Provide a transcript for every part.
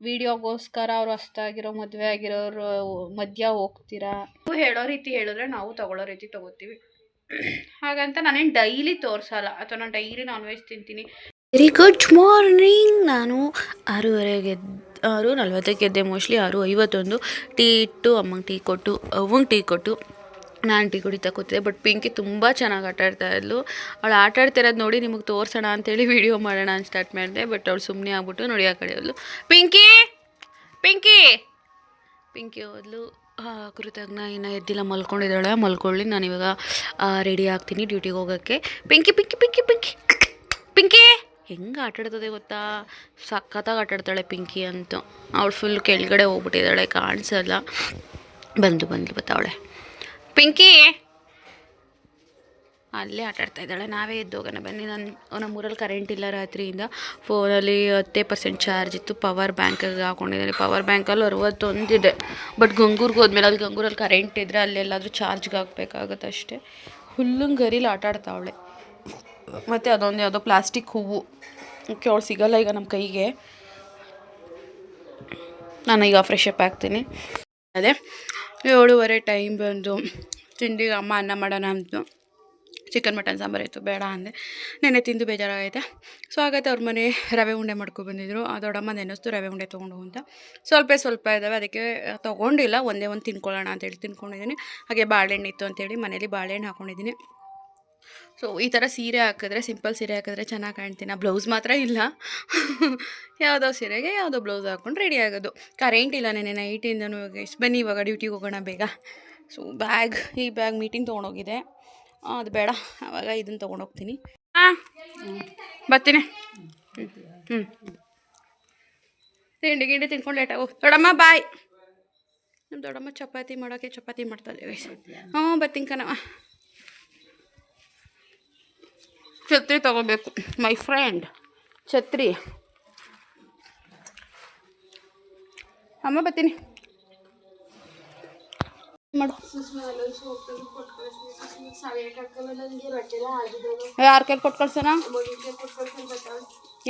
ವಿಡಿಯೋಗೋಸ್ಕರ ಅವ್ರು ಹೊಸ್ದಾಗಿರೋ ಮದುವೆ ಆಗಿರೋರು ಮಧ್ಯ ಹೋಗ್ತೀರಾ, ನೀವು ಹೇಳೋ ರೀತಿ ಹೇಳಿದ್ರೆ ನಾವು ತಗೊಳ್ಳೋ ರೀತಿ ತೊಗೋತೀವಿ. ಹಾಗಂತ ನಾನೇನು ಡೈಲಿ ತೋರಿಸಲ್ಲ, ಅಥವಾ ನಾನು ಡೈಲಿ ನಾನ್ ವೆಜ್ ತಿಂತೀನಿ. Very good morning. ನಾನು 6:40 6:40 ಎದ್ದೆ, ಮೋಸ್ಟ್ಲಿ 6:51. ಟೀ ಇಟ್ಟು ಅಮ್ಮಂಗೆ ಟೀ ಕೊಟ್ಟು ಅವಂಗೆ ಟೀ ಕೊಟ್ಟು ನಾನು ಟೀ ಕುಡಿತಾ ಕೂತಿದ್ದೆ. ಬಟ್ ಪಿಂಕಿ ತುಂಬ ಚೆನ್ನಾಗಿ ಆಟಾಡ್ತಾ ಇದ್ಲು. ಅವಳು ಆಟಾಡ್ತಿರೋದು ನೋಡಿ ನಿಮಗೆ ತೋರಿಸೋಣ ಅಂತೇಳಿ ವಿಡಿಯೋ ಮಾಡೋಣ ಅಂತ ಸ್ಟಾರ್ಟ್ ಮಾಡಿದೆ. ಬಟ್ ಅವಳು ಸುಮ್ಮನೆ ಆಗ್ಬಿಟ್ಟು ನೋಡಿ ಆ ಕಡೆ ಹೋದ್ಲು. ಪಿಂಕಿ ಪಿಂಕಿ ಪಿಂಕಿ ಹೋದ್ಲು. ಕೃತಜ್ಞ ಇನ್ನೂ ಎದ್ದಿಲ್ಲ, ಮಲ್ಕೊಂಡಿದ್ದಾಳೆ. ಮಲ್ಕೊಳ್ಳಿ, ನಾನು ಇವಾಗ ರೆಡಿ ಆಗ್ತೀನಿ ಡ್ಯೂಟಿಗೆ ಹೋಗೋಕ್ಕೆ. ಪಿಂಕಿ ಪಿಂಕಿ ಪಿಂಕಿ ಪಿಂಕಿ ಪಿಂಕಿ ಹೆಂಗೆ ಆಟಾಡ್ತದೆ ಗೊತ್ತಾ, ಸಖತ್ತಾಗಿ ಆಟಾಡ್ತಾಳೆ ಪಿಂಕಿ ಅಂತೂ. ಅವಳು ಫುಲ್ ಕೆಳಗಡೆ ಹೋಗ್ಬಿಟ್ಟಿದ್ದಾಳೆ, ಕಾಣಿಸಲ್ಲ. ಬಂದು ಬರ್ತಾವಳೆ ಪಿಂಕಿ. ಅಲ್ಲೇ ಆಟಾಡ್ತಾ ಇದ್ದಾಳೆ. ನಾವೇ ಎದ್ದೋಗೋಣ ಬನ್ನಿ. ನಮ್ಮೂರಲ್ಲಿ ಕರೆಂಟ್ ಇಲ್ಲ ರಾತ್ರಿಯಿಂದ. ಫೋನಲ್ಲಿ 10% ಚಾರ್ಜ್ ಇತ್ತು. ಪವರ್ ಬ್ಯಾಂಕಿಗೆ ಹಾಕ್ಕೊಂಡಿದ್ದೀನಿ. ಪವರ್ ಬ್ಯಾಂಕಲ್ಲಿ 61 ಇದೆ. ಬಟ್ ಗಂಗೂರಿಗೆ ಹೋದ್ಮೇಲೆ ಅಲ್ಲಿ ಗಂಗೂರಲ್ಲಿ ಕರೆಂಟ್ ಇದ್ದರೆ ಅಲ್ಲೆಲ್ಲಾದರೂ ಚಾರ್ಜ್ಗೆ ಹಾಕ್ಬೇಕಾಗುತ್ತೆ ಅಷ್ಟೇ. ಹುಲ್ಲಂಗೆ ಗರಿಲಿ ಆಟಾಡ್ತಾವಳೆ. ಮತ್ತು ಅದೊಂದು ಯಾವುದೋ ಪ್ಲಾಸ್ಟಿಕ್ ಹೂವು ಅವಳು ಸಿಗೋಲ್ಲ ಈಗ ನಮ್ಮ ಕೈಗೆ. ನಾನೀಗ ಫ್ರೆಶ್ ಅಪ್ ಆಗ್ತೀನಿ. ಅದೇ 7:30 ಟೈಮ್ ಬಂದು ತಿಂಡಿಗೆ ಅಮ್ಮ ಅನ್ನ ಮಾಡೋಣ ಅಂತು. ಚಿಕನ್ ಮಟನ್ ಸಾಂಬಾರು ಇತ್ತು, ಬೇಡ ಅಂದೆ. ನೆನ್ನೆ ತಿಂದು ಬೇಜಾರಾಗೈತೆ. ಸೊ ಹಾಗೈತೆ ಅವ್ರ ಮನೆ ರವೆ ಉಂಡೆ ಮಾಡ್ಕೊಬಂದಿದ್ರು. ಆ ದೊಡ್ಡಮ್ಮ ನೆನೆಸ್ತು ರವೆ ಉಂಡೆ ತೊಗೊಂಡು ಅಂತ. ಸ್ವಲ್ಪ ಇದ್ದಾವೆ, ಅದಕ್ಕೆ ತೊಗೊಂಡಿಲ್ಲ. ಒಂದೇ ಒಂದು ತಿನ್ಕೊಳ್ಳೋಣ ಅಂತೇಳಿ ತಿನ್ಕೊಂಡಿದ್ದೀನಿ. ಹಾಗೆ ಬಾಳೆಹಣ್ಣು ಇತ್ತು ಅಂತೇಳಿ ಮನೇಲಿ ಬಾಳೆಹಣ್ಣು ಹಾಕ್ಕೊಂಡಿದ್ದೀನಿ. ಸೊ ಈ ಥರ ಸೀರೆ ಹಾಕಿದ್ರೆ, ಸಿಂಪಲ್ ಸೀರೆ ಹಾಕಿದ್ರೆ ಚೆನ್ನಾಗಿ ಕಾಣ್ತೀನಿ. ಬ್ಲೌಸ್ ಮಾತ್ರ ಇಲ್ಲ. ಯಾವುದೋ ಸೀರೆಗೆ ಯಾವುದೋ ಬ್ಲೌಸ್ ಹಾಕ್ಕೊಂಡು ರೆಡಿ ಆಗೋದು. ಕರೆಂಟ್ ಇಲ್ಲ ನೆನೆ ನೈಟಿಂದನೂ. ಬನ್ನಿ ಇವಾಗ ಡ್ಯೂಟಿಗೆ ಹೋಗೋಣ ಬೇಗ. ಸೊ ಈ ಬ್ಯಾಗ್ ಮೀಟಿಂಗ್ ತೊಗೊಂಡೋಗಿದೆ, ಅದು ಬೇಡ. ಆವಾಗ ಇದನ್ನು ತೊಗೊಂಡೋಗ್ತೀನಿ. ಬರ್ತೀನಿ. ತಿಂಡಿ ತಿನ್ಕೊಂಡು ಲೇಟಾಗು. ದೊಡ್ಡಮ್ಮ ಬಾಯ್. ನಮ್ಮ ದೊಡ್ಡಮ್ಮ ಚಪಾತಿ ಮಾಡೋಕ್ಕೆ ಚಪಾತಿ ಮಾಡ್ತಾಯಿದ್ದೀವಿ. ಬರ್ತೀನಿ ಕಣವ. ಛತ್ರಿ ತಗೋಬೇಕು ಮೈ ಫ್ರೆಂಡ್. ಛತ್ರಿ ಅಮ್ಮ ಬರ್ತೀನಿ ಮಾಡು. ಯಾರ ಕೈಲಿ ಕೊಟ್ಟು ಕಳ್ಸೋಣ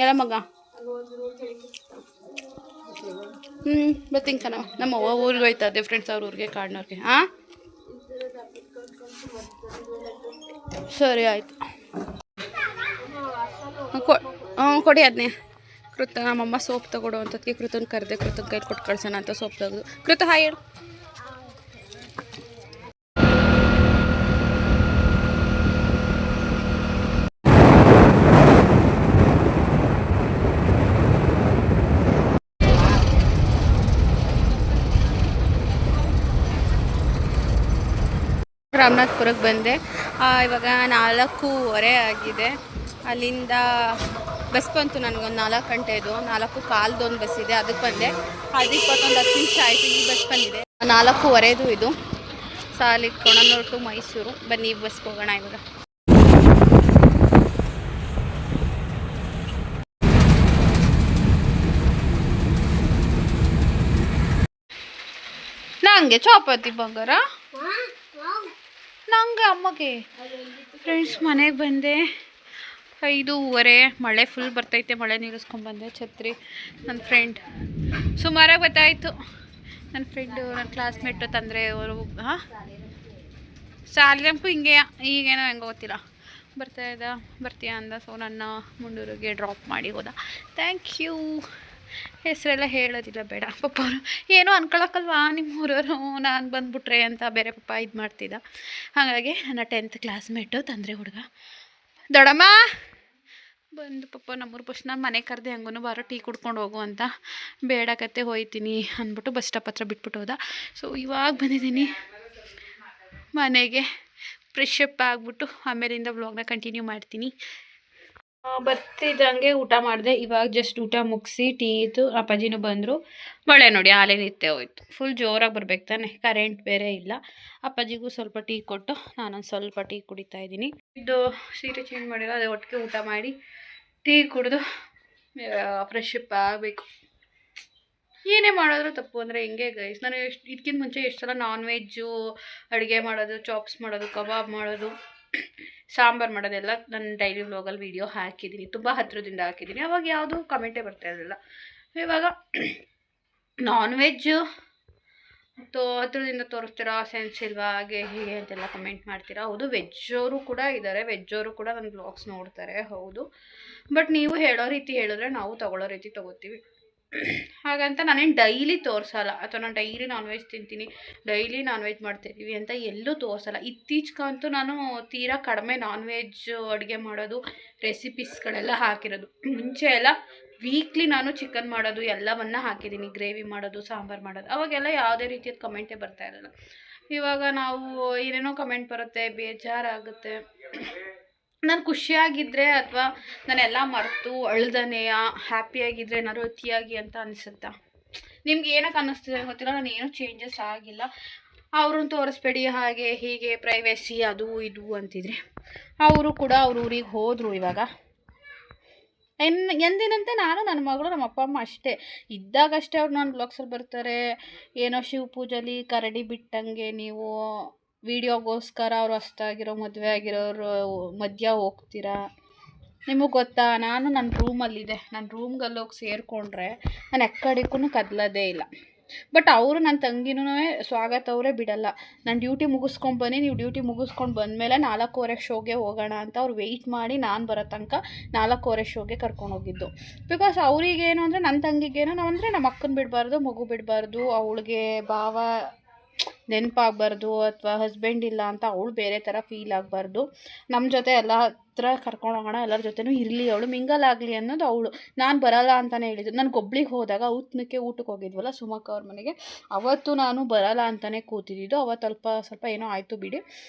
ಎಲ್ಲ ಮಗ. ಬರ್ತೀನಿ ಕಣವ. ನಮ್ಮ ಅವ್ವ ಊರಿಗೆ ಹೋಯ್ತದೆ ಫ್ರೆಂಡ್ಸ್ ಅವ್ರ ಊರಿಗೆ, ಕಾಡ್ನವ್ರಿಗೆ. ಸರಿ ಆಯಿತು. ಕೊಡಿ ಅದನ್ನೇ. ನಮ್ಮಮ್ಮ ಸೋಪ್ ತಗೊಡು ಅಂತದಕ್ಕೆ ಕೃತನ್ ಕರೆದೆ. ಕೃತನ್ ಕೈಲಿ ಕೊಟ್ಟು ಕಳ್ಸೋಣ ಅಂತ ಸೋಪ್ ತೆಗೆದು. ಕೃತ ಹಾಯ್ ಹೇಳು. ರಾಮನಾಥ್ಪುರಕ್ಕೆ ಬಂದೆ. ಇವಾಗ 4:15 ಆಗಿದೆ. ಅಲ್ಲಿಂದ ಬಸ್ ಬಂತು ನನಗೊಂದು 4 ಗಂಟೆದು. 4:15 ಒಂದು ಬಸ್ ಇದೆ, ಅದಕ್ಕೆ ಬಂದೆ. ಅದು 10 ನಿಮಿಷ ಆಯಿತು. ಈ ಬಸ್ ಬಂದಿದೆ 4:15 ಇದು. ಸಾಲಿ ಕೊಣನೂರು ಟು ಮೈಸೂರು. ಬನ್ನಿ ಬಸ್ಗೆ ಹೋಗೋಣ ಇವಾಗ. ನಂಗೆ ಚಪಾತಿ ಬಂಗಾರ, ನಂಗೆ ಅಮ್ಮಗೆ. ಫ್ರೆಂಡ್ಸ್ ಮನೆಗೆ ಬಂದೆ 5:15. ಮಳೆ ಫುಲ್ ಬರ್ತೈತೆ. ಮಳೆ ನಿಲ್ಲಿಸ್ಕೊಂಡ್ಬಂದೆ. ಛತ್ರಿ ನನ್ನ ಫ್ರೆಂಡ್ ಸುಮಾರಾಗಿ ಗೊತ್ತಾಯಿತು. ನನ್ನ ಫ್ರೆಂಡು, ನನ್ನ ಕ್ಲಾಸ್ಮೇಟು ತಂದರೆ ಅವರು ಸಾಲಿನಪ್ಪು ಹಿಂಗೆ ಈಗೇನೋ ಹೆಂಗೆ ಗೊತ್ತಿಲ್ಲ ಬರ್ತೀಯ ಅಂದ. ಸೊ ನನ್ನ ಮುಂಡೂರಿಗೆ ಡ್ರಾಪ್ ಮಾಡಿ ಹೋದ. Thank you. ಹೆಸರೆಲ್ಲ ಹೇಳೋದಿಲ್ಲ, ಬೇಡ ಪಾಪ. ಅವರು ಏನೋ ಅನ್ಕೊಳಕ್ಕಲ್ವಾ ನಿಮ್ಮೂರವರು ನಾನು ಬಂದುಬಿಟ್ರೆ ಅಂತ ಬೇರೆ ಪಾಪ ಇದು ಮಾಡ್ತಿದ್ದ. ಹಾಗಾಗಿ ನನ್ನ 10th ಕ್ಲಾಸ್ಮೇಟು ತಂದರೆ ಹುಡುಗ ದೊಡ್ಡಮ್ಮ ಬಂದು ಪಾಪ ನಮ್ಮೂರು ಬಸ್. ನಾನು ಮನೆ ಕರೆದೆ, ಹಂಗೂ ಬಾರೋ ಟೀ ಕುಡ್ಕೊಂಡು ಹೋಗು ಅಂತ. ಬೇಡ ಕತ್ತೆ ಹೋಯ್ತೀನಿ ಅಂದ್ಬಿಟ್ಟು ಬಸ್ ಸ್ಟಾಪ್ ಹತ್ರ ಬಿಟ್ಬಿಟ್ಟು ಹೋದ. ಸೊ ಇವಾಗ ಬಂದಿದ್ದೀನಿ ಮನೆಗೆ. ಫ್ರೆಶ್ ಅಪ್ ಆಗಿಬಿಟ್ಟು ಆಮೇಲಿಂದ ವ್ಲಾಗ್ನ ಕಂಟಿನ್ಯೂ ಮಾಡ್ತೀನಿ. ಬರ್ತಿದ್ದಂಗೆ ಊಟ ಮಾಡಿದೆ. ಇವಾಗ ಜಸ್ಟ್ ಊಟ ಮುಗಿಸಿ ಟೀ ಇತ್ತು. ಅಪ್ಪಾಜಿನೂ ಬಂದರು. ಮಳೆ ನೋಡಿ ಆಲೇ ನಿಂತೆ ಹೋಯ್ತು. ಫುಲ್ ಜೋರಾಗಿ ಬರ್ಬೇಕು ತಾನೆ, ಕರೆಂಟ್ ಬೇರೆ ಇಲ್ಲ. ಅಪ್ಪಾಜಿಗೂ ಸ್ವಲ್ಪ ಟೀ ಕೊಟ್ಟು ನಾನೊಂದು ಸ್ವಲ್ಪ ಟೀ ಕುಡಿತಾ ಇದ್ದೀನಿ. ಇದು ಸೀರೆ ಚೇಂಜ್ ಮಾಡಿರೋ, ಅದೇ ಒಟ್ಟಿಗೆ ಊಟ ಮಾಡಿ ಟೀ ಕುಡಿದು ಫ್ರೆಶ್ ಅಪ್ ಆಗಬೇಕು. ಏನೇ ಮಾಡಿದ್ರು ತಪ್ಪು ಅಂದರೆ ಹೆಂಗೆ ಗೈಸ್. ನಾನು ಇದಕ್ಕಿಂತ ಮುಂಚೆ ಎಷ್ಟು ಸಲ ನಾನ್ ವೆಜ್ಜು ಅಡುಗೆ ಮಾಡೋದು, ಚಾಪ್ಸ್ ಮಾಡೋದು, ಕಬಾಬ್ ಮಾಡೋದು, ಸಾಂಬಾರು ಮಾಡೋದೆಲ್ಲ ನನ್ನ ಡೈಲಿ ವ್ಲಾಗಲ್ಲಿ ವೀಡಿಯೋ ಹಾಕಿದ್ದೀನಿ. ತುಂಬ ಹತ್ತಿರದಿಂದ ಹಾಕಿದ್ದೀನಿ. ಅವಾಗ ಯಾವುದು ಕಮೆಂಟೇ ಬರ್ತಾ ಇರಲಿಲ್ಲ. ಇವಾಗ ನಾನ್ ವೆಜ್ಜು ಹತ್ರದಿಂದ ತೋರಿಸ್ತೀರಾ, ಸೆನ್ಸ್ ಇಲ್ವಾ, ಹಾಗೆ ಹೀಗೆ ಅಂತೆಲ್ಲ ಕಮೆಂಟ್ ಮಾಡ್ತೀರಾ. ಹೌದು, ವೆಜ್ಜವರು ಕೂಡ ಇದ್ದಾರೆ, ವೆಜ್ಜವರು ಕೂಡ ನನ್ನ ಬ್ಲಾಗ್ಸ್ ನೋಡ್ತಾರೆ, ಹೌದು. ಬಟ್ ನೀವು ಹೇಳೋ ರೀತಿ ಹೇಳಿದ್ರೆ ನಾವು ತಗೊಳ್ಳೋ ರೀತಿ ತೊಗೋತೀವಿ. ಹಾಗಂತ ನಾನೇನು ಡೈಲಿ ತೋರಿಸಲ್ಲ, ಅಥವಾ ನಾನು ಡೈಲಿ ನಾನ್ ವೆಜ್ ತಿಂತೀನಿ, ಡೈಲಿ ನಾನ್ ವೆಜ್ ಮಾಡ್ತಿದ್ದೀವಿ ಅಂತ ಎಲ್ಲೂ ತೋರಿಸಲ್ಲ. ಇತ್ತೀಚೆಗಂತೂ ನಾನು ತೀರಾ ಕಡಿಮೆ ನಾನ್ ವೆಜ್ ಅಡುಗೆ ಮಾಡೋದು, ರೆಸಿಪೀಸ್ಗಳೆಲ್ಲ ಹಾಕಿರೋದು. ಮುಂಚೆ ಎಲ್ಲ ವೀಕ್ಲಿ ನಾನು ಚಿಕನ್ ಮಾಡೋದು ಎಲ್ಲವನ್ನ ಹಾಕಿದ್ದೀನಿ, ಗ್ರೇವಿ ಮಾಡೋದು, ಸಾಂಬಾರು ಮಾಡೋದು. ಅವಾಗೆಲ್ಲ ಯಾವುದೇ ರೀತಿಯ ಕಮೆಂಟೇ ಬರ್ತಾ ಇರಲಿಲ್ಲ. ಇವಾಗ ನಾವು ಏನೇನೋ ಕಮೆಂಟ್ ಬರುತ್ತೆ, ಬೇಜಾರಾಗುತ್ತೆ. ನಾನು ಖುಷಿಯಾಗಿದ್ದರೆ ಅಥವಾ ನಾನೆಲ್ಲ ಮರೆತು ಅಳ್ದನೆಯ ಹ್ಯಾಪಿಯಾಗಿದ್ದರೆ ಏನಾದ್ರು ಅತಿಯಾಗಿ ಅಂತ ಅನಿಸುತ್ತಾ? ನಿಮ್ಗೆ ಏನಕ್ಕೆ ಅನ್ನಿಸ್ತಿದೆ ಗೊತ್ತಿಲ್ಲ, ನಾನು ಏನೂ ಚೇಂಜಸ್ ಆಗಿಲ್ಲ. ಅವ್ರನ್ನ ತೋರಿಸ್ಬೇಡಿ, ಹಾಗೆ ಹೀಗೆ ಪ್ರೈವೇಸಿ ಅದು ಇದು ಅಂತಿದ್ರೆ, ಅವರು ಕೂಡ ಅವ್ರ ಊರಿಗೆ ಹೋದರು. ಇವಾಗ ಎಂದಿನಂತೆ ನಾನು, ನನ್ನ ಮಗಳು, ನಮ್ಮ ಅಪ್ಪ ಅಮ್ಮ ಅಷ್ಟೇ ಇದ್ದಾಗಷ್ಟೇ ಅವ್ರು ನನ್ನ ಬ್ಲಾಗ್ಸಲ್ಲಿ ಬರ್ತಾರೆ. ಏನೋ ಶಿವ ಪೂಜೆಲಿ ಕರಡಿ ಬಿಟ್ಟಂಗೆ ನೀವು ವಿಡಿಯೋಗೋಸ್ಕರ ಅವ್ರು ಹೊಸ್ದಾಗಿರೋ ಮದುವೆ ಆಗಿರೋರು ಮಧ್ಯ ಹೋಗ್ತೀರಾ. ನಿಮಗೆ ಗೊತ್ತಾ, ನಾನು ನನ್ನ ರೂಮಲ್ಲಿದೆ, ನನ್ನ ರೂಮ್ಗಲ್ಲಿ ಹೋಗಿ ಸೇರಿಕೊಂಡ್ರೆ ನಾನು ಎಕ್ಕಡಿಗೂ ಕದಲೋದೇ ಇಲ್ಲ. ಬಟ್ ಅವರು ನನ್ನ ತಂಗಿನೂ ಸ್ವಾಗತ ಅವರೇ ಬಿಡಲ್ಲ. ನಾನು ಡ್ಯೂಟಿ ಮುಗಿಸ್ಕೊಂಡು ಬನ್ನಿ, ನೀವು ಡ್ಯೂಟಿ ಮುಗಿಸ್ಕೊಂಡು ಬಂದಮೇಲೆ 4:15 ಶೋಗೆ ಹೋಗೋಣ ಅಂತ ಅವ್ರು ವೆಯ್ಟ್ ಮಾಡಿ ನಾನು ಬರೋ ತನಕ 4:15 ಶೋಗೆ ಕರ್ಕೊಂಡೋಗಿದ್ದು. ಬಿಕಾಸ್ ಅವರಿಗೇನು ಅಂದರೆ, ನನ್ನ ತಂಗಿಗೇನು ನಾವು ಅಂದರೆ ನಮ್ಮ ಅಕ್ಕನ ಬಿಡಬಾರ್ದು, ಮಗು ಬಿಡಬಾರ್ದು, ಅವಳಿಗೆ ಭಾವ ನೆನಪಾಗಬಾರ್ದು, ಅಥವಾ ಹಸ್ಬೆಂಡ್ ಇಲ್ಲ ಅಂತ ಅವಳು ಬೇರೆ ಥರ ಫೀಲ್ ಆಗಬಾರ್ದು. ನಮ್ಮ ಜೊತೆ ಎಲ್ಲ ಹತ್ರ ಕರ್ಕೊಂಡು ಹೋಗೋಣ, ಎಲ್ಲರ ಜೊತೆನೂ ಇರಲಿ, ಅವಳು ಮಿಂಗಲ್ ಆಗಲಿ ಅನ್ನೋದು ಅವಳು. ನಾನು ಬರಲ್ಲ ಅಂತಲೇ ಹೇಳಿದ್ದು. ನಾನು ಗೊಬ್ಳಿಗೆ ಹೋದಾಗ ಊಟಕ್ಕೆ ಹೋಗಿದ್ವಲ್ಲ ಸುಮಕ್ಕ ಅವ್ರ ಮನೆಗೆ, ಅವತ್ತು ನಾನು ಬರಲ್ಲ ಅಂತಲೇ ಕೂತಿದ್ದು. ಅವತ್ತು ಸ್ವಲ್ಪ ಏನೋ ಆಯಿತು ಬಿಡಿ.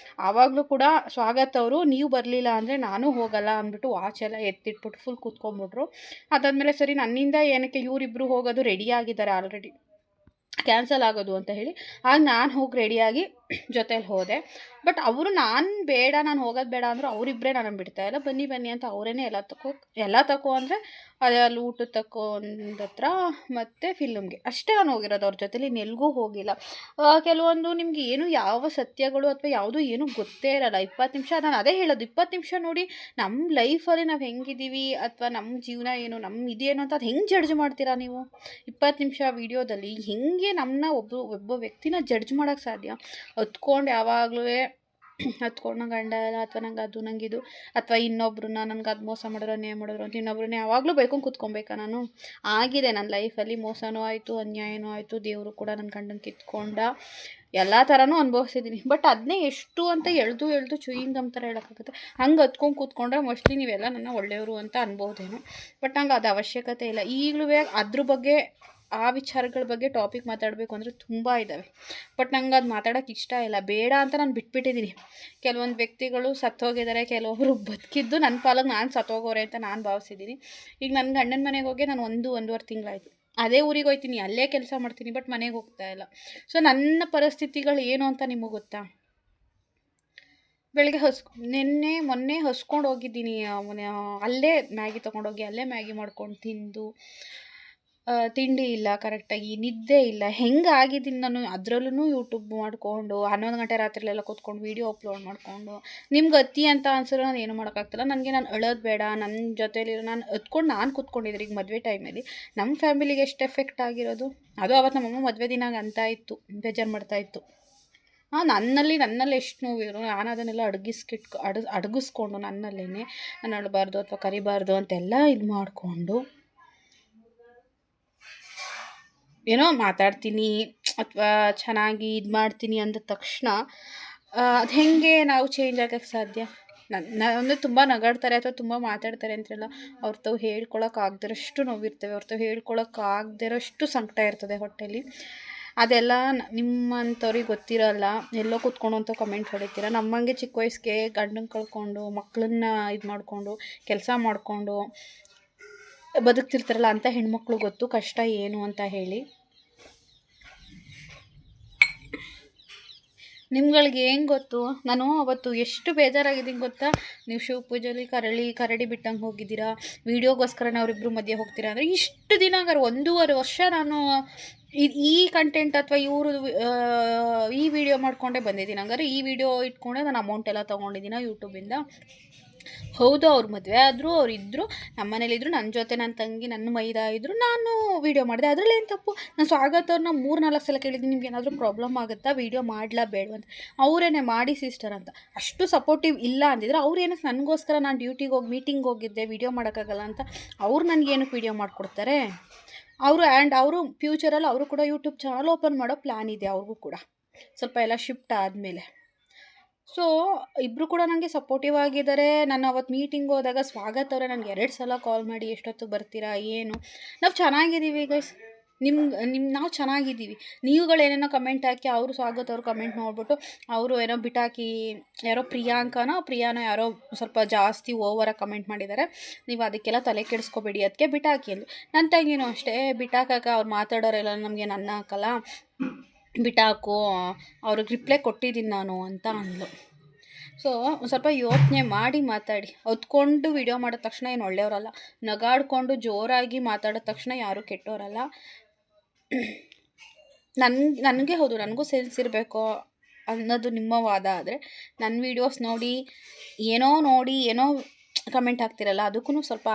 ಆವಾಗಲೂ ಕೂಡ ಸ್ವಾಗತ್ ಅವರು ನೀವು ಬರಲಿಲ್ಲ ಅಂದರೆ ನಾನು ಹೋಗಲ್ಲ ಅಂದ್ಬಿಟ್ಟು ವಾಚೆಲ್ಲ ಎತ್ತಿಟ್ಬಿಟ್ಟು ಫುಲ್ ಕೂತ್ಕೊಂಡ್ಬಿಟ್ರು. ಅದಾದಮೇಲೆ ಸರಿ ನನ್ನಿಂದ ಏನಕ್ಕೆ ಇವರಿಬ್ಬರು ಹೋಗೋದು ರೆಡಿ ಆಗಿದ್ದಾರೆ ಆಲ್ರೆಡಿ, ಕ್ಯಾನ್ಸಲ್ ಆಗೋದು ಅಂತ ಹೇಳಿ, ಆಗ ನಾನು ಹೋಗಿ ರೆಡಿಯಾಗಿ ಜೊತೇಲಿ ಹೋದೆ. ಬಟ್ ಅವರು ನಾನು ಬೇಡ, ನಾನು ಹೋಗೋದು ಬೇಡ ಅಂದರು. ಅವರಿಬ್ಬರೇ ನಾನು ಬಿಡ್ತಾಯಿಲ್ಲ, ಬನ್ನಿ ಬನ್ನಿ ಅಂತ ಅವರೇನೆ ಎಲ್ಲ ತಗೋ ಅಂದರೆ ಅದೇ ಅಲ್ಲಿ ಊಟದ ತಕ್ಕೋ ಒಂದು ಹತ್ರ ಮತ್ತು ಫಿಲ್ಮ್ಗೆ ಅಷ್ಟೇ ನಾನು ಹೋಗಿರೋದು. ಅವ್ರ ಜೊತೆಲಿ ಇನ್ನೆಲ್ಗೂ ಹೋಗಿಲ್ಲ. ಕೆಲವೊಂದು ನಿಮಗೆ ಏನು ಯಾವ ಸತ್ಯಗಳು ಅಥವಾ ಯಾವುದು ಏನೂ ಗೊತ್ತೇ ಇರೋಲ್ಲ. 20 ನಿಮಿಷ, ನಾನು ಅದೇ ಹೇಳೋದು, 20 ನಿಮಿಷ ನೋಡಿ ನಮ್ಮ ಲೈಫಲ್ಲಿ ನಾವು ಹೆಂಗಿದ್ದೀವಿ ಅಥವಾ ನಮ್ಮ ಜೀವನ ಏನು, ನಮ್ಮ ಇದೇನು ಅಂತ ಅದು ಹೆಂಗೆ ಜಡ್ಜ್ ಮಾಡ್ತೀರಾ ನೀವು? 20 ನಿಮಿಷ ವೀಡಿಯೋದಲ್ಲಿ ಹೆಂಗೆ ನಮ್ಮನ್ನ ಒಬ್ಬ ವ್ಯಕ್ತಿನ ಜಡ್ಜ್ ಮಾಡೋಕ್ಕೆ ಸಾಧ್ಯ? ಹತ್ಕೊಂಡು ಯಾವಾಗಲೂ ಹತ್ಕೊಂಡು ನಂಗೆ ಗಂಡ ಇಲ್ಲ, ಅಥವಾ ನಂಗೆ ಅದು ನಂಗಿದು, ಅಥವಾ ಇನ್ನೊಬ್ರನ್ನ ನನಗೆ ಅದು ಮೋಸ ಮಾಡಿದ್ರು, ಅನ್ಯಾಯ ಮಾಡಿದ್ರು ಅಂತ ಇನ್ನೊಬ್ರನ್ನ ಯಾವಾಗಲೂ ಬೈಕೊಂಡು ಕೂತ್ಕೊಬೇಕಾ ನಾನು? ಆಗಿದೆ ನನ್ನ ಲೈಫಲ್ಲಿ, ಮೋಸನೂ ಆಯಿತು, ಅನ್ಯಾಯನೂ ಆಯಿತು, ದೇವರು ಕೂಡ ನನ್ನ ಗಂಡನ ಕಿತ್ಕೊಂಡ, ಎಲ್ಲ ಥರನೂ ಅನುಭವಿಸಿದ್ದೀನಿ. ಬಟ್ ಅದನ್ನೇ ಎಷ್ಟು ಅಂತ ಎಳ್ದು ಚೂಯಿಂಗಮ್ ಥರ ಹೇಳೋಕ್ಕಾಗುತ್ತೆ? ಹಂಗೆ ಹತ್ಕೊಂಡು ಕೂತ್ಕೊಂಡ್ರೆ ಮೋಸ್ಟ್ಲಿ ನೀವೆಲ್ಲ ನನ್ನ ಒಳ್ಳೆಯವರು ಅಂತ ಅನ್ಬೋದೇನೋ. ಬಟ್ ನಂಗೆ ಅದು ಅವಶ್ಯಕತೆ ಇಲ್ಲ. ಈಗಲೂ ಅದ್ರ ಬಗ್ಗೆ, ಆ ವಿಚಾರಗಳ ಬಗ್ಗೆ ಟಾಪಿಕ್ ಮಾತಾಡಬೇಕು ಅಂದರೆ ತುಂಬ ಇದ್ದಾವೆ. ಬಟ್ ನಂಗೆ ಅದು ಮಾತಾಡೋಕ್ಕೆ ಇಷ್ಟ ಇಲ್ಲ, ಬೇಡ ಅಂತ ನಾನು ಬಿಟ್ಬಿಟ್ಟಿದ್ದೀನಿ. ಕೆಲವೊಂದು ವ್ಯಕ್ತಿಗಳು ಸತ್ತೋಗಿದ್ದಾರೆ, ಕೆಲವೊಬ್ಬರು ಬದುಕಿದ್ದು ನನ್ನ ಪಾಲಿಗೆ ನಾನು ಸತ್ತೋಗೋರೆ ಅಂತ ನಾನು ಭಾವಿಸಿದ್ದೀನಿ. ಈಗ ನನ್ನ ಗಂಡನ ಮನೆಗೆ ಹೋಗಿ ನಾನು 1-1.5 ತಿಂಗಳಾಯಿತು. ಅದೇ ಊರಿಗೆ ಹೋಗ್ತೀನಿ, ಅಲ್ಲೇ ಕೆಲಸ ಮಾಡ್ತೀನಿ, ಬಟ್ ಮನೆಗೆ ಹೋಗ್ತಾ ಇಲ್ಲ. ಸೊ ನನ್ನ ಪರಿಸ್ಥಿತಿಗಳು ಏನು ಅಂತ ನಿಮಗೆ ಗೊತ್ತಾ? ಬೆಳಗ್ಗೆ ಮೊನ್ನೆ ಹಸ್ಕೊಂಡು ಹೋಗಿದ್ದೀನಿ. ಅಲ್ಲೇ ಮ್ಯಾಗಿ ತೊಗೊಂಡೋಗಿ ಅಲ್ಲೇ ಮ್ಯಾಗಿ ಮಾಡ್ಕೊಂಡು ತಿಂದು, ತಿಂಡಿ ಇಲ್ಲ ಕರೆಕ್ಟಾಗಿ, ನಿದ್ದೆ ಇಲ್ಲ, ಹೆಂಗಾಗಿದ್ದೀನಿ ನಾನು. ಅದರಲ್ಲೂ ಯೂಟ್ಯೂಬ್ ಮಾಡಿಕೊಂಡು 11 ಗಂಟೆ ರಾತ್ರಿಲೆಲ್ಲ ಕೂತ್ಕೊಂಡು ವೀಡಿಯೋ ಅಪ್ಲೋಡ್ ಮಾಡಿಕೊಂಡು, ನಿಮ್ಗೆ ಅತಿ ಅಂತ ಅನ್ಸಿದ್ರೆ ನಾನು ಏನು ಮಾಡೋಕ್ಕಾಗ್ತಿಲ್ಲ. ನನಗೆ ನಾನು ಅಳೋದು ಬೇಡ, ನನ್ನ ಜೊತೇಲಿ ನಾನು ನಾನು ಕೂತ್ಕೊಂಡಿದ್ದೆ. ಈಗ ಮದುವೆ ಟೈಮಲ್ಲಿ ನಮ್ಮ ಫ್ಯಾಮಿಲಿಗೆ ಎಷ್ಟು ಎಫೆಕ್ಟ್ ಆಗಿರೋದು. ಅದು ಅವತ್ತು ನಮ್ಮಮ್ಮ ಮದುವೆ ದಿನಾಗ ಅಂತ ಇತ್ತು, ಬೇಜಾರು ಮಾಡ್ತಾಯಿತ್ತು. ನನ್ನಲ್ಲಿ ಎಷ್ಟು ನೋವಿದ್ರು ನಾನು ಅದನ್ನೆಲ್ಲ ಅಡಗಿಸ್ಕೊಂಡು ನನ್ನಲ್ಲೇ ನಾನು ಅಳಬಾರ್ದು ಅಥವಾ ಕರಿಬಾರ್ದು ಅಂತೆಲ್ಲ ಇದು ಮಾಡಿಕೊಂಡು ಏನೋ ಮಾತಾಡ್ತೀನಿ ಅಥವಾ ಚೆನ್ನಾಗಿ ಇದು ಮಾಡ್ತೀನಿ ಅಂದ ತಕ್ಷಣ ಅದು ಹೇಗೆ ನಾವು ಚೇಂಜ್ ಆಗೋಕ್ಕೆ ಸಾಧ್ಯ? ಅಂದರೆ ತುಂಬ ನಗಾಡ್ತಾರೆ ಅಥವಾ ತುಂಬ ಮಾತಾಡ್ತಾರೆ ಅಂತೆಲ್ಲ ಅವ್ರ ತಾವು ಹೇಳ್ಕೊಳಕ್ಕಾಗ್ದಿರೋಷ್ಟು ನೋವಿರ್ತವೆ, ಅವ್ರ ತಾವು ಹೇಳ್ಕೊಳಕ್ಕಾಗ್ದಿರೋಷ್ಟು ಸಂಕಟ ಇರ್ತದೆ ಹೊಟ್ಟೆಲಿ. ಅದೆಲ್ಲ ನಿಮ್ಮಂಥವ್ರಿಗೆ ಗೊತ್ತಿರೋಲ್ಲ. ಎಲ್ಲೋ ಕೂತ್ಕೊಂಡು ಅಂತ ಕಮೆಂಟ್ ಹೊಡಿತೀರ. ನಮ್ಮಂಗೆ ಚಿಕ್ಕ ವಯಸ್ಸಿಗೆ ಗಂಡನ ಕಳ್ಕೊಂಡು, ಮಕ್ಕಳನ್ನ ಇದು ಮಾಡಿಕೊಂಡು, ಕೆಲಸ ಮಾಡಿಕೊಂಡು ಬದುಕ್ತಿರ್ತಾರಲ್ಲ ಅಂಥ ಹೆಣ್ಮಕ್ಳು ಗೊತ್ತು ಕಷ್ಟ ಏನು ಅಂತ ಹೇಳಿ. ನಿಮ್ಗಳಿಗೆ ಏನು ಗೊತ್ತು? ನಾನು ಅವತ್ತು ಎಷ್ಟು ಬೇಜಾರಾಗಿದ್ದೀನಿ ಗೊತ್ತಾ? ನೀವು ಶಿವ ಪೂಜೆಲಿ ಕರಡಿ ಬಿಟ್ಟಂಗೆ ಹೋಗಿದ್ದೀರಾ, ವೀಡಿಯೋಗೋಸ್ಕರನೇ ಅವರಿಬ್ಬರು ಮಧ್ಯೆ ಹೋಗ್ತೀರಾ ಅಂದರೆ ಇಷ್ಟು ದಿನ ಹಂಗಾರೆ 1.5 ವರ್ಷ ನಾನು ಈ ಕಂಟೆಂಟ್ ಅಥವಾ ಇವರು ಈ ವಿಡಿಯೋ ಮಾಡಿಕೊಂಡೇ ಬಂದಿದ್ದೀನಿ. ಹಂಗಾರೆ ಈ ವಿಡಿಯೋ ಇಟ್ಕೊಂಡೆ ನಾನು ಅಮೌಂಟ್ ಎಲ್ಲ ತೊಗೊಂಡಿದ್ದೀನಿ ಯೂಟ್ಯೂಬಿಂದ. ಹೌದು, ಅವ್ರು ಮದುವೆ ಆದರು, ಅವರಿದ್ದರು, ನಮ್ಮ ಮನೇಲಿದ್ದರು, ನನ್ನ ಜೊತೆ ನನ್ನ ತಂಗಿ, ನನ್ನ ಮೈದಾ ಇದ್ದರು, ನಾನು ವೀಡಿಯೋ ಮಾಡಿದೆ. ಅದರಲ್ಲೇನು ತಪ್ಪು? ನಾನು ಸ್ವಾಗತ್ ಅವ್ರನ್ನ 3-4 ಸಲ ಕೇಳಿದ್ದೀನಿ, ನಿಮ್ಗೆ ಏನಾದರೂ ಪ್ರಾಬ್ಲಮ್ ಆಗುತ್ತಾ, ವೀಡಿಯೋ ಮಾಡಲಾ ಬೇಡವಾ ಅಂತ. ಅವರೇನೆ ಮಾಡಿ ಸಿಸ್ಟರ್ ಅಂತ. ಅಷ್ಟು ಸಪೋರ್ಟಿವ್ ಇಲ್ಲ ಅಂದಿದ್ರೆ ಅವ್ರು ಏನಕ್ಕೆ ನನಗೋಸ್ಕರ, ನಾನು ಡ್ಯೂಟಿಗೆ ಹೋಗಿ ಮೀಟಿಂಗ್ ಹೋಗಿದ್ದೆ, ವೀಡಿಯೋ ಮಾಡೋಕ್ಕಾಗಲ್ಲ ಅಂತ ಅವ್ರು ನನಗೇನಕ್ಕೆ ವೀಡಿಯೋ ಮಾಡಿಕೊಡ್ತಾರೆ? ಅವರು ಫ್ಯೂಚರಲ್ಲಿ ಅವರು ಕೂಡ ಯೂಟ್ಯೂಬ್ ಚಾನಲ್ ಓಪನ್ ಮಾಡೋ ಪ್ಲ್ಯಾನ್ ಇದೆ ಅವ್ರಿಗೂ ಕೂಡ, ಸ್ವಲ್ಪ ಎಲ್ಲ ಶಿಫ್ಟ್ ಆದಮೇಲೆ. ಸೊ ಇಬ್ಬರು ಕೂಡ ನನಗೆ ಸಪೋರ್ಟಿವ್ ಆಗಿದ್ದಾರೆ. ನಾನು ಅವತ್ತು ಮೀಟಿಂಗ್ ಹೋದಾಗ ಸ್ವಾಗತ್ ಅವರೇ ನನಗೆ 2 ಸಲ ಕಾಲ್ ಮಾಡಿ ಎಷ್ಟೊತ್ತಿಗೆ ಬರ್ತೀರಾ, ಏನು, ನಾವು ಚೆನ್ನಾಗಿದ್ದೀವಿ ಗೈಸ್, ನಾವು ಚೆನ್ನಾಗಿದ್ದೀವಿ. ನೀವುಗಳೇನೇನೋ ಕಮೆಂಟ್ ಹಾಕಿ, ಅವರು ಸ್ವಾಗತ್ ಅವರು ಕಮೆಂಟ್ ನೋಡ್ಬಿಟ್ಟು ಅವರು ಏನೋ ಬಿಟ್ಟಾಕಿ, ಯಾರೋ ಪ್ರಿಯಾನೋ ಯಾರೋ ಸ್ವಲ್ಪ ಜಾಸ್ತಿ ಓವರಾಗಿ ಕಮೆಂಟ್ ಮಾಡಿದ್ದಾರೆ, ನೀವು ಅದಕ್ಕೆಲ್ಲ ತಲೆ ಕೆಡಿಸ್ಕೋಬೇಡಿ, ಅದಕ್ಕೆ ಬಿಟ್ಟಾಕಿ ಅಂದು. ನನ್ನ ತಂಗಿನೂ ಅಷ್ಟೇ, ಬಿಟ್ಟಾಕಕ್ಕೆ ಅವ್ರು ಮಾತಾಡೋರೆಲ್ಲ ನಮಗೆ ನನ್ನ ಹಾಕಲ್ಲ, ಬಿಟ್ಟಾಕು, ಅವ್ರಿಗೆ ರಿಪ್ಲೈ ಕೊಟ್ಟಿದ್ದೀನಿ ನಾನು ಅಂತ ಅಂದ್ಲು. ಸೊ ಸ್ವಲ್ಪ ಯೋಚನೆ ಮಾಡಿ ಮಾತಾಡಿ. ಹೊತ್ಕೊಂಡು ವಿಡಿಯೋ ಮಾಡಿದ ತಕ್ಷಣ ಏನು ಒಳ್ಳೆಯವರಲ್ಲ, ನಗಾಡಿಕೊಂಡು ಜೋರಾಗಿ ಮಾತಾಡಿದ ತಕ್ಷಣ ಯಾರೂ ಕೆಟ್ಟವರಲ್ಲ. ನನಗೆ ಹೌದು, ನನಗೂ ಸೆನ್ಸ್ ಇರಬೇಕು ಅನ್ನೋದು ನಿಮ್ಮ ವಾದ ಆದರೆ, ನನ್ನ ವೀಡಿಯೋಸ್ ನೋಡಿ ಏನೋ ಕಮೆಂಟ್ ಹಾಕ್ತಿರಲ್ಲ, ಅದಕ್ಕೂ ಸ್ವಲ್ಪ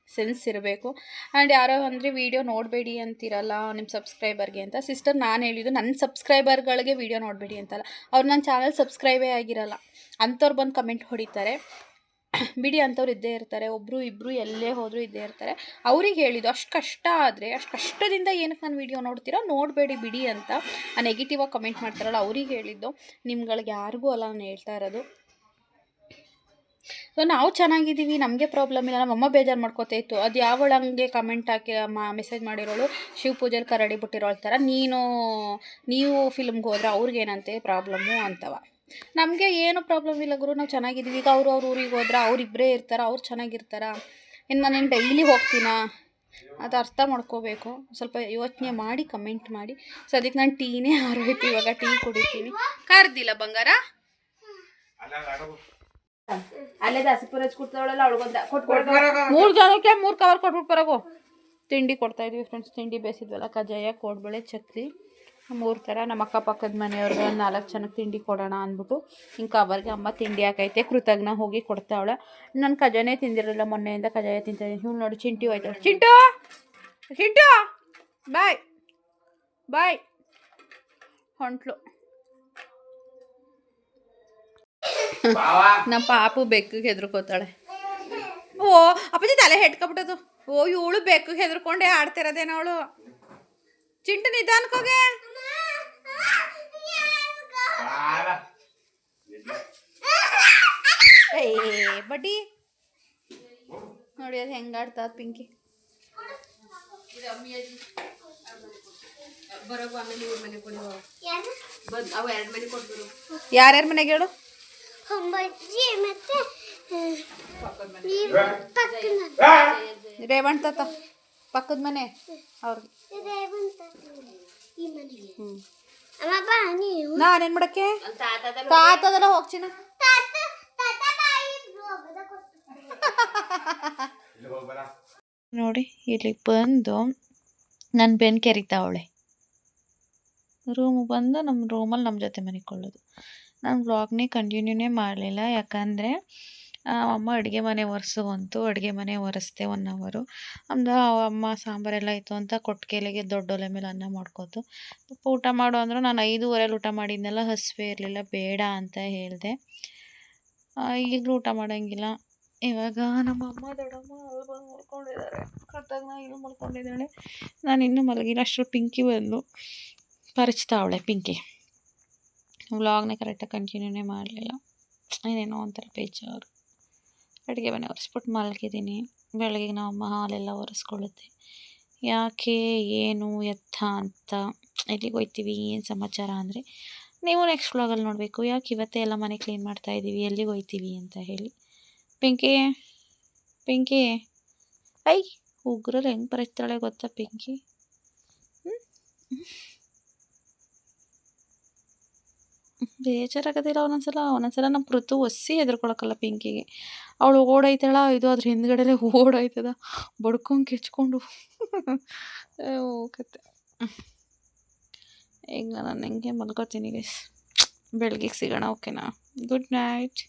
ಸೆನ್ಸ್ ಇರಬೇಕು. ಆ್ಯಂಡ್ ಯಾರೋ ಅಂದರೆ ವೀಡಿಯೋ ನೋಡಬೇಡಿ ಅಂತಿರಲ್ಲ ನಿಮ್ಮ ಸಬ್ಸ್ಕ್ರೈಬರ್ಗೆ ಅಂತ. ಸಿಸ್ಟರ್, ನಾನು ಹೇಳಿದ್ದು ನನ್ನ ಸಬ್ಸ್ಕ್ರೈಬರ್ಗಳಿಗೆ ವೀಡಿಯೋ ನೋಡಬೇಡಿ ಅಂತಲ್ಲ, ಅವ್ರು ನನ್ನ ಚಾನಲ್ ಸಬ್ಸ್ಕ್ರೈಬೇ ಆಗಿರಲ್ಲ, ಅಂಥವ್ರು ಬಂದು ಕಮೆಂಟ್ ಹೊಡಿತಾರೆ. ಬಿಡಿ, ಅಂಥವ್ರು ಇದ್ದೇ ಇರ್ತಾರೆ, ಒಬ್ಬರು ಇಬ್ಬರು ಎಲ್ಲೇ ಹೋದರೂ ಇದ್ದೇ ಇರ್ತಾರೆ. ಅವ್ರಿಗೆ ಹೇಳಿದ್ದು, ಅಷ್ಟು ಕಷ್ಟ ಆದರೆ ಅಷ್ಟು ಕಷ್ಟದಿಂದ ಏನಕ್ಕೆ ನಾನು ವೀಡಿಯೋ ನೋಡ್ತೀರಾ, ನೋಡಬೇಡಿ ಬಿಡಿ ಅಂತ. ಆ ನೆಗೆಟಿವಾಗಿ ಕಮೆಂಟ್ ಮಾಡ್ತಾರಲ್ಲ ಅವ್ರಿಗೆ ಹೇಳಿದ್ದು, ನಿಮ್ಗಳಿಗೆ ಯಾರಿಗೂ ಅಲ್ಲ ನಾನು ಹೇಳ್ತಾ ಇರೋದು. ಸೊ ನಾವು ಚೆನ್ನಾಗಿದ್ದೀವಿ, ನಮಗೆ ಪ್ರಾಬ್ಲಮ್ ಇಲ್ಲ. ನಮ್ಮಮ್ಮ ಬೇಜಾರು ಮಾಡ್ಕೋತಾ ಇತ್ತು, ಅದು ಯಾವಳು ಹಂಗೆ ಕಮೆಂಟ್ ಹಾಕಿ ಮೆಸೇಜ್ ಮಾಡಿರೋಳು ಶಿವ ಪೂಜೆಲಿ ಕರಡಿ ಬಿಟ್ಟಿರೋಳ ಥರ, ನೀವು ಫಿಲ್ಮ್ಗೆ ಹೋದ್ರೆ ಅವ್ರಿಗೇನಂತೆ ಪ್ರಾಬ್ಲಮ್ಮು ಅಂತವ. ನಮಗೆ ಏನು ಪ್ರಾಬ್ಲಮ್ ಇಲ್ಲ ಗುರು, ನಾವು ಚೆನ್ನಾಗಿದ್ದೀವಿ. ಈಗ ಅವ್ರ ಊರಿಗೆ ಹೋದ್ರೆ ಅವರಿಬ್ಬರೇ ಇರ್ತಾರೆ, ಅವ್ರು ಚೆನ್ನಾಗಿರ್ತಾರ, ಇನ್ನು ನಾನೇನು ಡೈಲಿ ಹೋಗ್ತೀನಾ? ಅದು ಅರ್ಥ ಮಾಡ್ಕೋಬೇಕು. ಸ್ವಲ್ಪ ಯೋಚನೆ ಮಾಡಿ ಕಮೆಂಟ್ ಮಾಡಿ. ಸೊ ಅದಕ್ಕೆ ನಾನು ಟೀನೇ ಆರೋಯ್ತು, ಇವಾಗ ಟೀ ಕುಡಿತೀನಿ. ಕರ್ದಿಲ್ಲ ಬಂಗಾರ, ಅಲ್ಲೇ ದಾಸಿಪುರ ಹಚ್ಕೊಡ್ತಾವಳಲ್ಲ ಅವಳಿಗೊಂದ ಕೊಟ್ಕೊಡ್ತಾ 3 ಜನಕ್ಕೆ 3 ಕವರ್ ಕೊಟ್ಬಿಟ್ಟು ಬರೋಗು. ತಿಂಡಿ ಕೊಡ್ತಾಯಿದ್ವಿ ಫ್ರೆಂಡ್ಸ್, ತಿಂಡಿ ಬೇಯಿಸಿದ್ವಲ್ಲ, ಕಜ್ಜಾಯ, ಕೋಡ್ಬಳೆ, ಚಕ್ಲಿ, 3 ಥರ. ನಮ್ಮ ಅಕ್ಕಪಕ್ಕದ ಮನೆಯವ್ರಿಗೆ ಒಂದು 4 ಜನಕ್ಕೆ ತಿಂಡಿ ಕೊಡೋಣ ಅಂದ್ಬಿಟ್ಟು ಹಿಂಗೆ ಕವರ್ಗೆ ಅಮ್ಮ ತಿಂಡಿ ಹಾಕೈತೆ. ಕೃತಜ್ಞ ಹೋಗಿ ಕೊಡ್ತಾವಳೆ. ನಾನು ಕಜ್ಜಾಯನೇ ತಿಂದಿರಲಿಲ್ಲ, ಮೊನ್ನೆಯಿಂದ ಕಜ್ಜಾಯ ತಿಂತಾಯಿದ್ದೀನಿ. ಇವ್ನು ನೋಡಿ ಚಿಂಟು ಹೋಯ್ತಾಳೆ. ಚಿಂಟು ಬಾಯ್ ಹೊಂಟ್ಲು. ನಮ್ಮ ಪಾಪು ಬೆಕ್ಕಿಗೆ ಹೆದರ್ಕೋತಾಳೆ. ಓ ಅಪ್ಪಾಜಿ ತಲೆ ಹೆಟ್ಕೊಬಿಟ್ಟದು. ಓ ಇವಳು ಬೆಕ್ಕಿಗೆ ಹೆದರ್ಕೊಂಡೆ ಆಡ್ತಿರೋದೇನ ಅವಳು. ಚಿಂಟು ನಿಧಾನಕ್ಕೋಗೆ. ಬಡ್ಡಿ ನೋಡಿ ಅದು ಹೆಂಗಾಡ್ತಾ ಪಿಂಕಿ. ಯಾರ್ಯಾರ ಮನೆಗೆ ಹೇಳು? ರೇವಣ್ ತಾತ ಪಕ್ಕದ ಮನೆ ಅವ್ರಿಗೆ. ನಾನೇನ್ ಮಾಡಕ್ಕೆ ತಾತದೆಲ್ಲ ಹೋಗ್ಚಿನ. ನೋಡಿ ಇಲ್ಲಿಗೆ ಬಂದು ನನ್ನ ಬೆನ್ನು ಕೆರಿತಾವಳೆ. ರೂಮಿಗೆ ಬಂದು ನಮ್ಮ ರೂಮಲ್ಲಿ ನಮ್ಮ ಜೊತೆ ಮನಿಕೊಳ್ಳೋದು. ನಾನು ವ್ಲಾಗ್ನೇ ಕಂಟಿನ್ಯೂನೇ ಮಾಡಲಿಲ್ಲ, ಯಾಕಂದರೆ ಅಮ್ಮ ಅಡುಗೆ ಮನೆ ಒರೆಸುವಂತು. ಅಡುಗೆ ಮನೆ ಒರೆಸ್ದೆ 1 ಅವರು. ಆಮೇಲೆ ಅಮ್ಮ ಸಾಂಬಾರೆಲ್ಲ ಇತ್ತು ಅಂತ ಕೊಟ್ಟಿಗೆಲೆಗೆ ದೊಡ್ಡ ಒಲೆ ಮೇಲೆ ಅನ್ನ ಮಾಡ್ಕೊತು. ಊಟ ಮಾಡು ಅಂದರು. ನಾನು 5:15 ಊಟ ಮಾಡಿದ್ನೆಲ್ಲ, ಹಸಿವೆ ಇರಲಿಲ್ಲ, ಬೇಡ ಅಂತ ಹೇಳಿದೆ. ಈಗಲೂ ಊಟ ಮಾಡೋಂಗಿಲ್ಲ. ಇವಾಗ ನಮ್ಮ ಅಮ್ಮ ದೊಡ್ಡಮ್ಮ ಅಲ್ಲಿ ಬಂದು ಮಲ್ಕೊಂಡಿದ್ದಾರೆ, ಕೃತಜ್ಞ ಇಲ್ಲಿ ಮಲ್ಕೊಂಡಿದ್ದಾಳೆ. ನಾನು ಇನ್ನೂ ಮಲಗಿಲ್ಲ. ಅಷ್ಟು ಪಿಂಕಿ ಬಂದು ಪರಿಚ್ತಾವಳೆ. ಪಿಂಕಿ ವ್ಲಾಗ್ನ ಕರೆಕ್ಟಾಗಿ ಕಂಟಿನ್ಯೂನೇ ಮಾಡಲಿಲ್ಲ, ಏನೇನೋ ಒಂಥರ ಬೇಜಾರು. ಅಡುಗೆ ಮನೆ ಒರೆಸ್ಬಿಟ್ಟು ಮಲಗಿದ್ದೀನಿ. ಬೆಳಗ್ಗೆ ನಮ್ಮಮ್ಮ ಹಾಲೆಲ್ಲ ಒರೆಸ್ಕೊಳ್ಳುತ್ತೆ. ಯಾಕೆ, ಏನು, ಎತ್ತ ಅಂತ, ಎಲ್ಲಿಗೆ ಹೋಗ್ತೀವಿ, ಏನು ಸಮಾಚಾರ ಅಂದರೆ ನೀವು ನೆಕ್ಸ್ಟ್ ವ್ಲಾಗಲ್ಲಿ ನೋಡಬೇಕು. ಯಾಕೆ ಇವತ್ತೇ ಎಲ್ಲ ಮನೆ ಕ್ಲೀನ್ ಮಾಡ್ತಾಯಿದ್ದೀವಿ, ಎಲ್ಲಿಗೆ ಹೋಗ್ತೀವಿ ಅಂತ ಹೇಳಿ. ಪಿಂಕಿ ಐ ಉಗ್ರಲ್ಲಿ ಹೆಂಗೆ ಪರಿಸ್ತಾಳೆ ಗೊತ್ತಾ ಪಿಂಕಿ? ಬೇಜಾರಾಗೋದಿಲ್ಲ ಒಂದೊಂದ್ಸಲ ನಮ್ಮ ಪೃಥು ಒಸಿ ಹೆದರ್ಕೊಳಕ್ಕಲ್ಲ ಪಿಂಕಿಗೆ. ಅವಳು ಓಡೈತಾಳ, ಇದು ಅದ್ರ ಹಿಂದ್ಗಡೆಲೆ ಓಡಾಯ್ತದ ಬಡ್ಕೊಂಡು ಕೆಚ್ಕೊಂಡು ಕತೆ. ಈಗ ನಾನು ಹೆಂಗೆ ಮಲ್ಕೋತೀನಿ ಗೈಸ್, ಬೆಳಗ್ಗೆ ಸಿಗೋಣ, ಓಕೆನಾ? Good night.